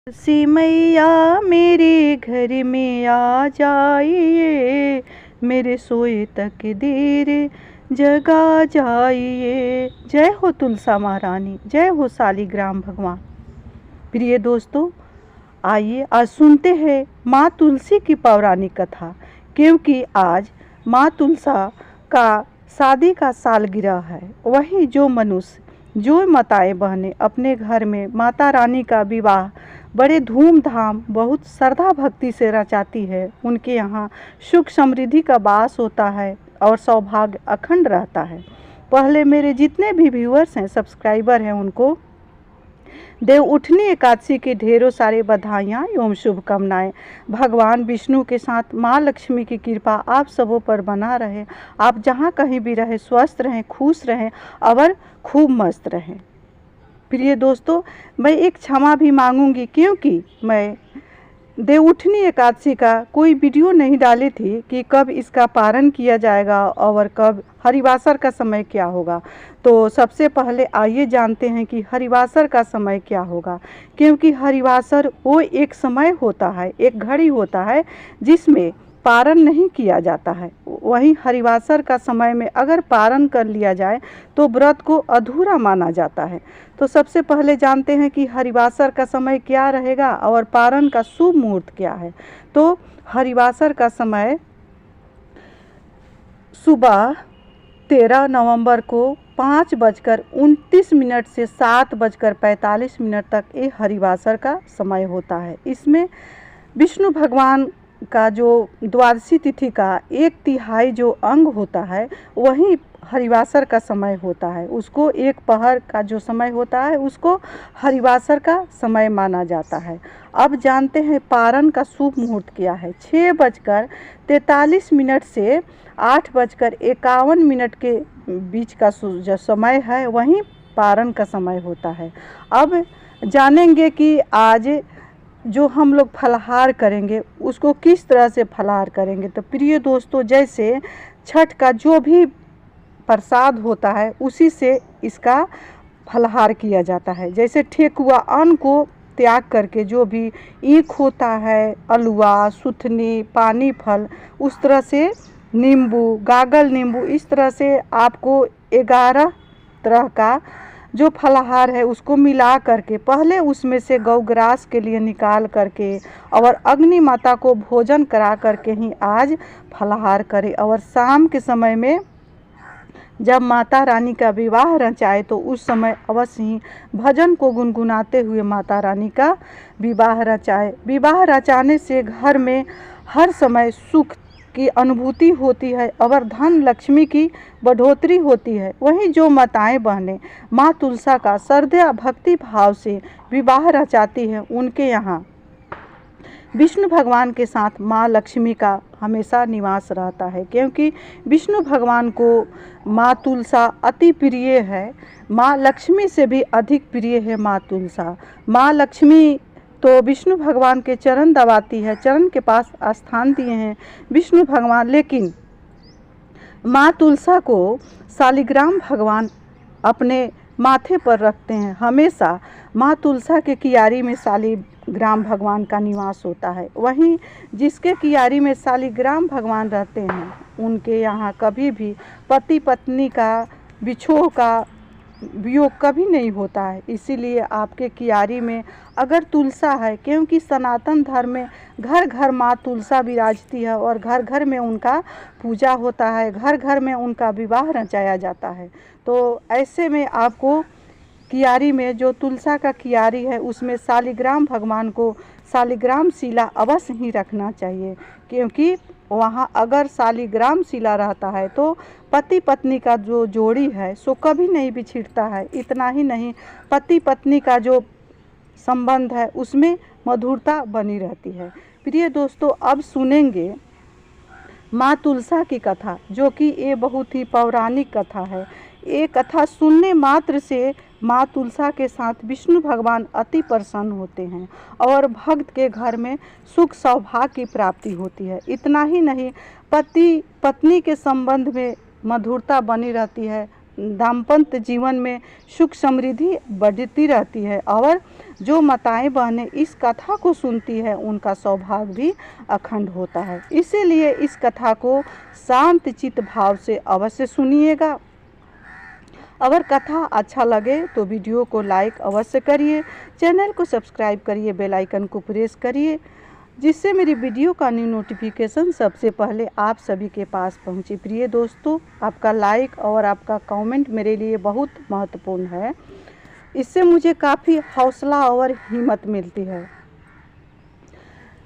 तुलसी मैया मेरे घर में आ जाइए, मेरे सोए तकदीर जगा जाइए। जय हो तुलसा महारानी, जय हो शालिग्राम भगवान। प्रिय दोस्तों, आइए आज सुनते हैं माँ तुलसी की पौराणिक कथा, क्योंकि आज माँ तुलसा का शादी का सालगिरह है। वही जो मनुष्य, जो माताएं बहनें अपने घर में माता रानी का विवाह बड़े धूमधाम बहुत श्रद्धा भक्ति से रचाती है, उनके यहाँ सुख समृद्धि का वास होता है और सौभाग्य अखंड रहता है। पहले मेरे जितने भी व्यूअर्स हैं, सब्सक्राइबर हैं, उनको देव उठनी एकादशी की ढेरों सारे बधाइयाँ एवं शुभकामनाएं। भगवान विष्णु के साथ माँ लक्ष्मी की कृपा आप सबों पर बना रहे। आप जहाँ कहीं भी रहें, स्वस्थ रहें, खुश रहें और खूब मस्त रहें। प्रिय दोस्तों, मैं एक क्षमा भी मांगूंगी, क्योंकि मैं देव उठनी एकादशी का कोई वीडियो नहीं डाली थी कि कब इसका पारण किया जाएगा और कब हरिवासर का समय क्या होगा। तो सबसे पहले आइए जानते हैं कि हरिवासर का समय क्या होगा। क्योंकि हरिवासर वो एक समय होता है, एक घड़ी होता है जिसमें पारण नहीं किया जाता है। वहीं हरिवासर का समय में अगर पारण कर लिया जाए तो व्रत को अधूरा माना जाता है। तो सबसे पहले जानते हैं कि हरिवासर का समय क्या रहेगा और पारण का शुभ मुहूर्त क्या है। तो हरिवासर का समय सुबह 13 नवंबर को 5:29 से 7:45 तक ये हरिवासर का समय होता है। इसमें विष्णु भगवान का जो द्वादशी तिथि का 1/3 जो अंग होता है, वही हरिवासर का समय होता है। उसको एक पहर का जो समय होता है, उसको हरिवासर का समय माना जाता है। अब जानते हैं पारण का शुभ मुहूर्त क्या है। 6:43 से 8:51 के बीच का जो समय है, वही पारण का समय होता है। अब जानेंगे कि आज जो हम लोग फलाहार करेंगे उसको किस तरह से फलाहार करेंगे। तो प्रिय दोस्तों, जैसे छठ का जो भी प्रसाद होता है उसी से इसका फलाहार किया जाता है। जैसे ठेकुआ अन्न को त्याग करके जो भी ईख होता है, अलुआ, सुथनी, पानी फल, उस तरह से नींबू, गागल नींबू, इस तरह से आपको 11 तरह का जो फलाहार है उसको मिला करके पहले उसमें से गौग्रास के लिए निकाल करके और अग्नि माता को भोजन करा करके ही आज फलाहार करें। और शाम के समय में जब माता रानी का विवाह रचाए तो उस समय अवश्य ही भजन को गुनगुनाते हुए माता रानी का विवाह रचाए। विवाह रचाने से घर में हर समय सुख की अनुभूति होती है और धन लक्ष्मी की बढ़ोतरी होती है। वहीं जो माताएं बहनें माँ तुलसा का श्रद्धा भक्ति भाव से विवाह रचाती हैं, उनके यहाँ विष्णु भगवान के साथ माँ लक्ष्मी का हमेशा निवास रहता है। क्योंकि विष्णु भगवान को माँ तुलसा अति प्रिय है। माँ लक्ष्मी से भी अधिक प्रिय है माँ तुलसा। माँ लक्ष्मी तो विष्णु भगवान के चरण दबाती है, चरण के पास स्थान दिए हैं विष्णु भगवान, लेकिन माँ तुलसा को शालिग्राम भगवान अपने माथे पर रखते हैं। हमेशा माँ तुलसा के कियारी में शालिग्राम भगवान का निवास होता है। वहीं जिसके कियारी में शालिग्राम भगवान रहते हैं, उनके यहाँ कभी भी पति पत्नी का बिछोह का वियोग कभी नहीं होता है। इसीलिए आपके कियारी में अगर तुलसा है, क्योंकि सनातन धर्म में घर घर माँ तुलसा विराजती है और घर घर में उनका पूजा होता है, घर घर में उनका विवाह रचाया जाता है। तो ऐसे में आपको कियारी में जो तुलसा का कियारी है उसमें शालिग्राम भगवान को शालिग्राम शिला अवश्य ही रखना चाहिए। क्योंकि वहाँ अगर शालिग्राम शिला रहता है तो पति पत्नी का जो जोड़ी है सो कभी नहीं बिछड़ता है। इतना ही नहीं, पति पत्नी का जो संबंध है उसमें मधुरता बनी रहती है। प्रिय दोस्तों, अब सुनेंगे माँ तुलसा की कथा, जो कि ये बहुत ही पौराणिक कथा है। ये कथा सुनने मात्र से माँ तुलसा के साथ विष्णु भगवान अति प्रसन्न होते हैं और भक्त के घर में सुख सौभाग्य की प्राप्ति होती है। इतना ही नहीं, पति पत्नी के संबंध में मधुरता बनी रहती है, दाम्पत्य जीवन में सुख समृद्धि बढ़ती रहती है। और जो माताएं बहनें इस कथा को सुनती है उनका सौभाग्य भी अखंड होता है। इसीलिए इस कथा को शांत चित्त भाव से अवश्य सुनिएगा। अगर कथा अच्छा लगे तो वीडियो को लाइक अवश्य करिए, चैनल को सब्सक्राइब करिए, बेल आइकन को प्रेस करिए, जिससे मेरी वीडियो का न्यू नोटिफिकेशन सबसे पहले आप सभी के पास पहुंचे। प्रिय दोस्तों, आपका लाइक और आपका कमेंट मेरे लिए बहुत महत्वपूर्ण है। इससे मुझे काफ़ी हौसला और हिम्मत मिलती है।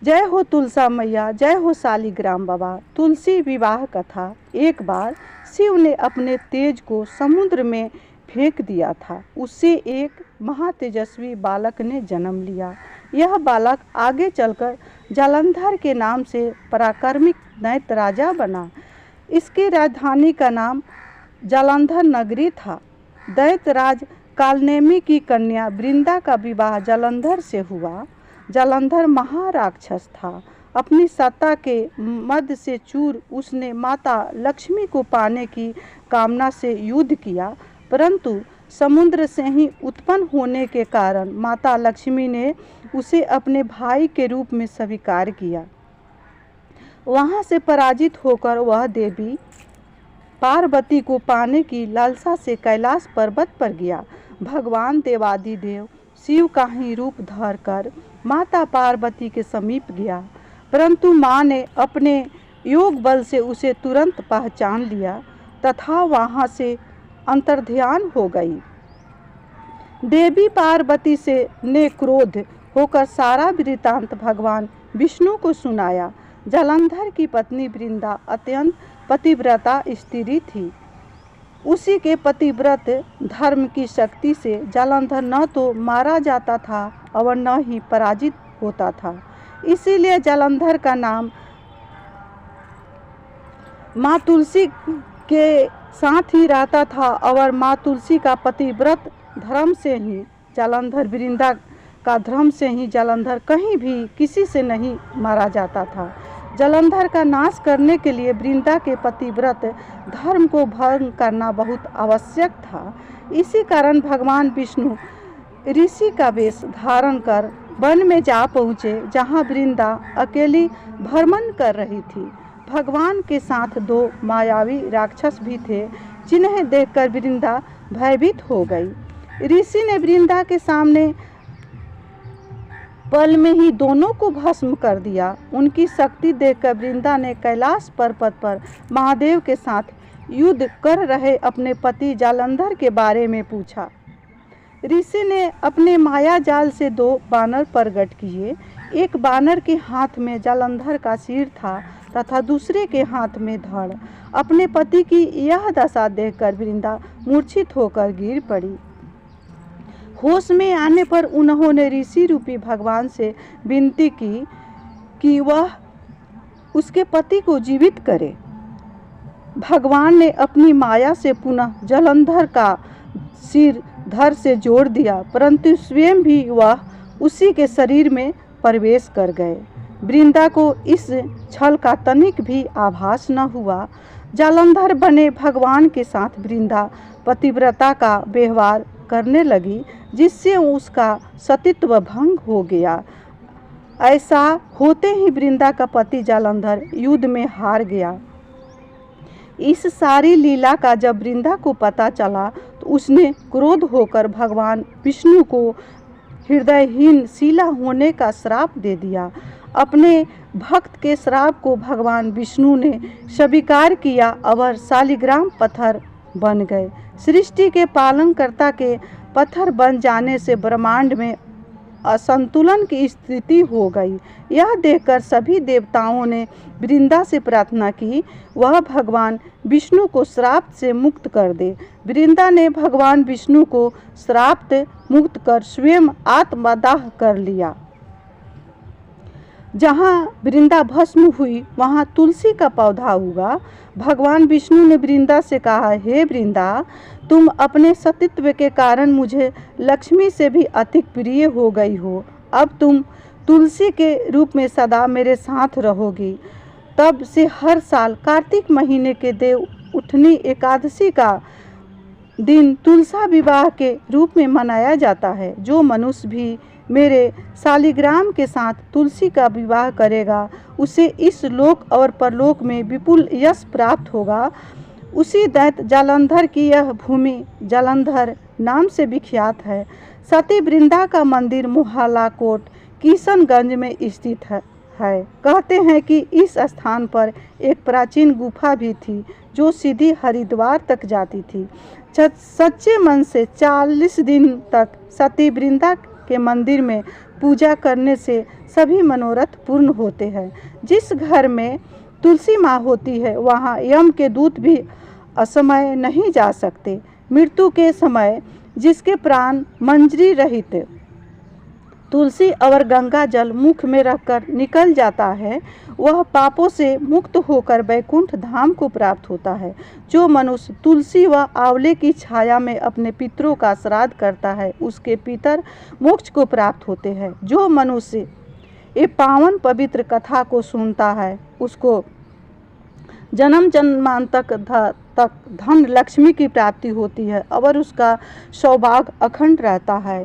जय हो तुलसा मैया, जय हो शालिग्राम बाबा। तुलसी विवाह कथा। एक बार शिव ने अपने तेज को समुद्र में फेंक दिया था। उससे एक महातेजस्वी बालक ने जन्म लिया। यह बालक आगे चलकर जालंधर के नाम से पराक्रमिक दैत्य राजा बना। इसकी राजधानी का नाम जालंधर नगरी था। दैत्य राज कालनेमी की कन्या वृंदा का विवाह जालंधर से हुआ। जालंधर महाराक्षस था। अपनी सत्ता के मद से चूर उसने माता लक्ष्मी को पाने की कामना से युद्ध किया, परंतु समुद्र से ही उत्पन्न होने के कारण माता लक्ष्मी ने उसे अपने भाई के रूप में स्वीकार किया। वहां से पराजित होकर वह देवी पार्वती को पाने की लालसा से कैलाश पर्वत पर गया। भगवान देवादिदेव शिव का ही रूप धरकर माता पार्वती के समीप गया, परंतु माँ ने अपने योग बल से उसे तुरंत पहचान लिया तथा वहाँ से अंतर्ध्यान हो गई। देवी पार्वती से ने क्रोध होकर सारा वृत्तांत भगवान विष्णु को सुनाया। जालंधर की पत्नी वृंदा अत्यंत पतिव्रता स्त्री थी। उसी के पतिव्रत धर्म की शक्ति से जालंधर न तो मारा जाता था और न ही पराजित होता था। इसीलिए जालंधर का नाम माँ तुलसी के साथ ही रहता था और माँ तुलसी का पतिव्रत धर्म से ही जालंधर, वृंदा का धर्म से ही जालंधर कहीं भी किसी से नहीं मारा जाता था। जालंधर का नाश करने के लिए वृंदा के पतिव्रत धर्म को भंग करना बहुत आवश्यक था। इसी कारण भगवान विष्णु ऋषि का वेश धारण कर वन में जा पहुँचे, जहाँ वृंदा अकेली भ्रमण कर रही थी। भगवान के साथ दो मायावी राक्षस भी थे, जिन्हें देखकर वृंदा भयभीत हो गई। ऋषि ने वृंदा के सामने पल में ही दोनों को भस्म कर दिया। उनकी शक्ति देखकर वृंदा ने कैलाश पर्वत पर महादेव के साथ युद्ध कर रहे अपने पति जालंधर के बारे में पूछा। ऋषि ने अपने माया जाल से दो बानर प्रकट किए। एक बानर के हाथ में जालंधर का सिर था तथा दूसरे के हाथ में धड़। अपने पति की यह दशा देखकर वृंदा मूर्छित होकर गिर पड़ी। होश में आने पर उन्होंने ऋषि रूपी भगवान से विनती की कि वह उसके पति को जीवित करे। भगवान ने अपनी माया से पुनः जालंधर का सिर धड़ से जोड़ दिया, परंतु स्वयं भी वह उसी के शरीर में प्रवेश कर गए। वृंदा को इस छल का तनिक भी आभास न हुआ। जालंधर बने भगवान के साथ वृंदा पतिव्रता का व्यवहार करने लगी, जिससे उसका सतीत्व भंग हो गया। ऐसा होते ही वृंदा का पति जालंधर युद्ध में हार गया। इस सारी लीला का जब वृंदा को पता चला तो उसने क्रोध होकर भगवान विष्णु को हृदयहीन शिला होने का श्राप दे दिया। अपने भक्त के श्राप को भगवान विष्णु ने स्वीकार किया और शालिग्राम पत्थर बन गए। सृष्टि के पालनकर्ता के पत्थर बन जाने से ब्रह्मांड में असंतुलन की स्थिति हो गई। यह देखकर सभी देवताओं ने वृंदा से प्रार्थना की वह भगवान विष्णु को श्राप से मुक्त कर दे। वृंदा ने भगवान विष्णु को श्राप मुक्त कर स्वयं आत्मदाह कर लिया। जहाँ वृंदा भस्म हुई वहाँ तुलसी का पौधा उगा। भगवान विष्णु ने वृंदा से कहा, हे वृंदा, तुम अपने सतीत्व के कारण मुझे लक्ष्मी से भी अधिक प्रिय हो गई हो। अब तुम तुलसी के रूप में सदा मेरे साथ रहोगी। तब से हर साल कार्तिक महीने के देव उठनी एकादशी का दिन तुलसा विवाह के रूप में मनाया जाता है। जो मनुष्य भी मेरे शालिग्राम के साथ तुलसी का विवाह करेगा उसे इस लोक और परलोक में विपुल यश प्राप्त होगा। उसी दैत्य जालंधर की यह भूमि जालंधर नाम से विख्यात है। सती वृंदा का मंदिर मोहल्ला कोट किशनगंज में स्थित है। कहते हैं कि इस स्थान पर एक प्राचीन गुफा भी थी जो सीधी हरिद्वार तक जाती थी। सच्चे मन से 40 दिन तक सती वृंदा के मंदिर में पूजा करने से सभी मनोरथ पूर्ण होते हैं। जिस घर में तुलसी माँ होती है वहाँ यम के दूत भी असमय नहीं जा सकते। मृत्यु के समय जिसके प्राण मंजरी रहित तुलसी और गंगा जल मुख में रखकर निकल जाता है वह पापों से मुक्त होकर वैकुंठ धाम को प्राप्त होता है। जो मनुष्य तुलसी व आंवले की छाया में अपने पितरों का श्राद्ध करता है उसके पितर मोक्ष को प्राप्त होते हैं। जो मनुष्य ये पावन पवित्र कथा को सुनता है उसको जन्म जन्मांतर तक धन लक्ष्मी की प्राप्ति होती है और उसका सौभाग्य अखंड रहता है।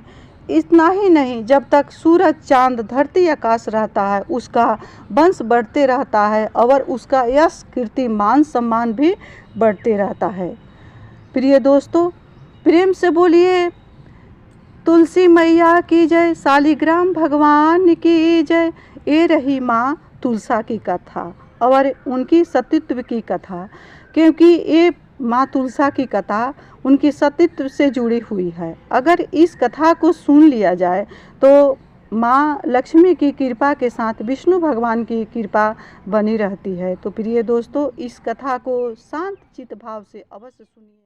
इतना ही नहीं, जब तक सूरज चांद धरती आकाश रहता है उसका वंश बढ़ते रहता है और उसका यश कीर्ति मान सम्मान भी बढ़ते रहता है। प्रिय दोस्तों, प्रेम से बोलिए तुलसी मैया की जय, शालिग्राम भगवान की जय। ये रही माँ तुलसा की कथा और उनकी सतीत्व की कथा, क्योंकि ये माँ तुलसा की कथा उनकी सतीत्व से जुड़ी हुई है। अगर इस कथा को सुन लिया जाए तो माँ लक्ष्मी की कृपा के साथ विष्णु भगवान की कृपा बनी रहती है। तो प्रिय दोस्तों, इस कथा को शांत चित्त भाव से अवश्य सुनिए।